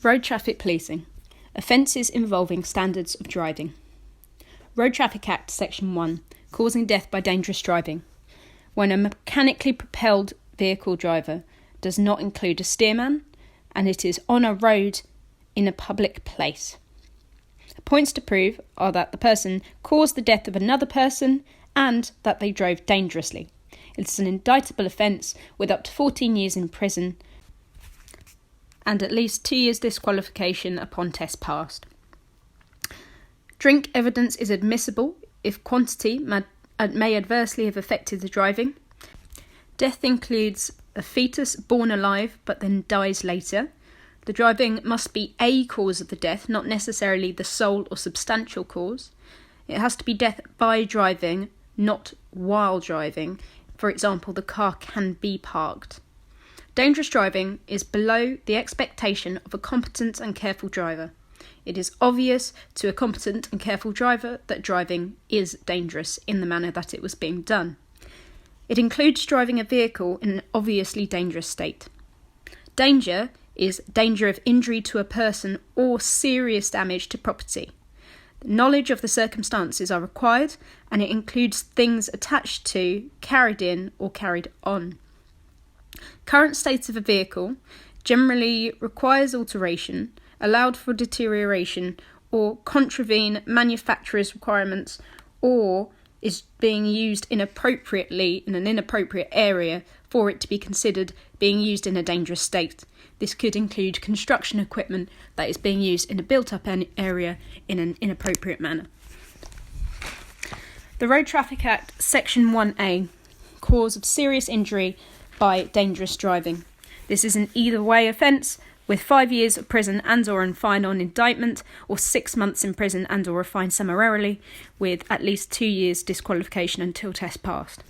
Road traffic policing. Offences involving standards of driving. Road Traffic Act, Section 1. Causing death by dangerous driving. When a mechanically propelled vehicle driver does not include a steerman, and it is on a road in a public place. The points to prove are that the person caused the death of another person and that they drove dangerously. It is an indictable offence with up to 14 years in prison and at least 2 years disqualification upon test passed. Drink evidence is admissible if quantity may adversely have affected the driving. Death includes a fetus born alive but then dies later. The driving must be a cause of the death, not necessarily the sole or substantial cause. It has to be death by driving, not while driving. For example, the car can be parked. Dangerous driving is below the expectation of a competent and careful driver. It is obvious to a competent and careful driver that driving is dangerous in the manner that it was being done. It includes driving a vehicle in an obviously dangerous state. Danger is danger of injury to a person or serious damage to property. Knowledge of the circumstances are required, and it includes things attached to, carried in, or carried on. Current state of a vehicle generally requires alteration, allowed for deterioration, or contravene manufacturer's requirements, or is being used inappropriately in an inappropriate area for it to be considered being used in a dangerous state. This could include construction equipment that is being used in a built-up area in an inappropriate manner. The Road Traffic Act, Section 1A, cause of serious injury by dangerous driving. This is an either-way offence with 5 years of prison and/or a fine on indictment, or 6 months in prison and/or a fine summarily, with at least 2 years disqualification until test passed.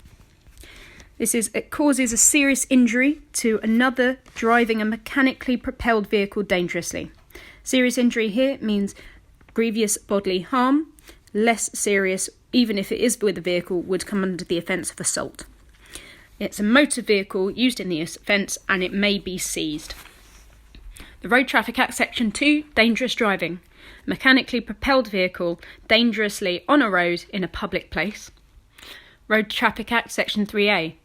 It causes a serious injury to another driving a mechanically propelled vehicle dangerously. Serious injury here means grievous bodily harm. Less serious, even if it is with a vehicle, would come under the offence of assault. It's a motor vehicle used in the offence and it may be seized. The Road Traffic Act, Section 2, dangerous driving. Mechanically propelled vehicle dangerously on a road in a public place. Road Traffic Act, Section 3A,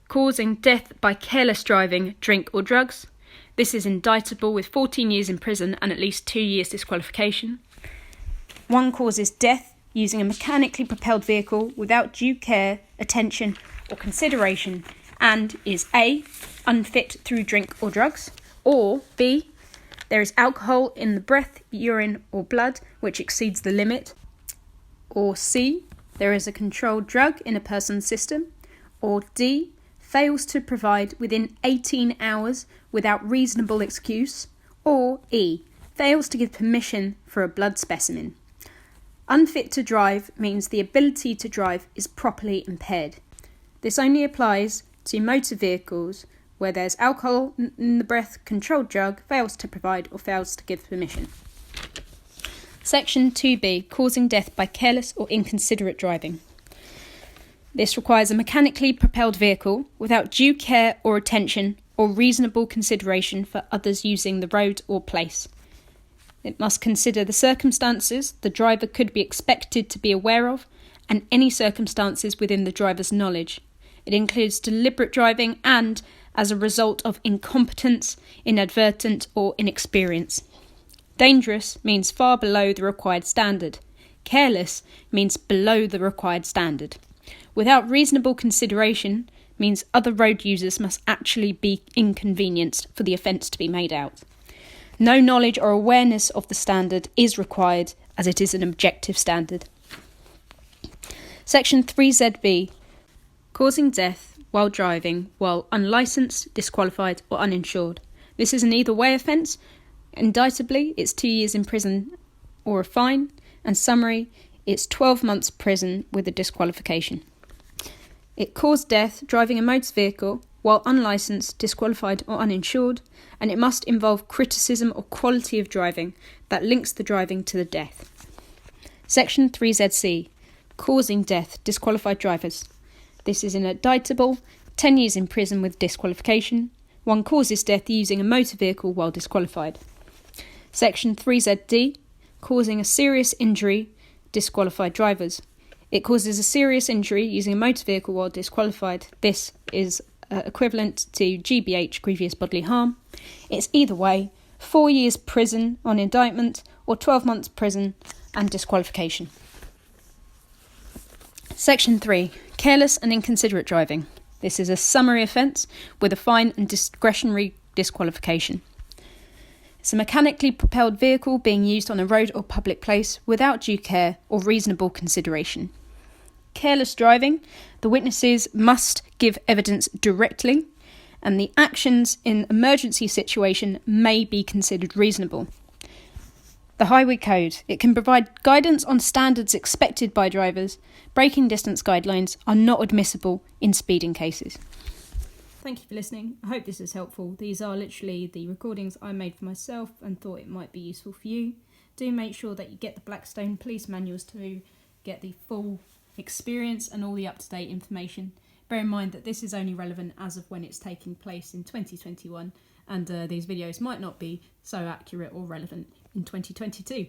causing death by careless driving, drink or drugs. This is indictable with 14 years in prison and at least 2 years disqualification. One causes death using a mechanically propelled vehicle without due care, attention or consideration and is A, unfit through drink or drugs, or B, there is alcohol in the breath, urine or blood which exceeds the limit, or C, there is a controlled drug in a person's system, or D, fails to provide within 18 hours without reasonable excuse, or E, fails to give permission for a blood specimen. Unfit to drive means the ability to drive is properly impaired. This only applies to motor vehicles where there's alcohol in the breath, controlled drug, fails to provide or fails to give permission. Section 2B, causing death by careless or inconsiderate driving. This requires a mechanically propelled vehicle without due care or attention or reasonable consideration for others using the road or place. It must consider the circumstances the driver could be expected to be aware of and any circumstances within the driver's knowledge. It includes deliberate driving and, as a result of incompetence, inadvertent or inexperience. Dangerous means far below the required standard. Careless means below the required standard. Without reasonable consideration means other road users must actually be inconvenienced for the offence to be made out. No knowledge or awareness of the standard is required as it is an objective standard. Section 3ZB, causing death while driving while unlicensed, disqualified or uninsured. This is an either-way offence. Indictably, it's 2 years in prison or a fine, and summary, it's 12 months prison with a disqualification. It caused death driving a motor vehicle while unlicensed, disqualified or uninsured, and it must involve criticism or quality of driving that links the driving to the death. Section 3ZC, causing death, disqualified drivers. This is an indictable, 10 years in prison with disqualification. One causes death using a motor vehicle while disqualified. Section 3ZD, causing a serious injury, disqualified drivers. It causes a serious injury using a motor vehicle while disqualified. This is equivalent to GBH, grievous bodily harm. It's either way, 4 years prison on indictment or 12 months prison and disqualification. Section 3, careless and inconsiderate driving. This is a summary offence with a fine and discretionary disqualification. It's a mechanically propelled vehicle being used on a road or public place without due care or reasonable consideration. Careless driving, the witnesses must give evidence directly, and the actions in emergency situation may be considered reasonable. The Highway Code, it can provide guidance on standards expected by drivers. Braking distance guidelines are not admissible in speeding cases. Thank you for listening. I hope this is helpful. These are literally the recordings I made for myself and thought it might be useful for you. Do make sure that you get the Blackstone police manuals to get the full experience and all the up-to-date information. Bear in mind that this is only relevant as of when it's taking place in 2021, and these videos might not be so accurate or relevant in 2022.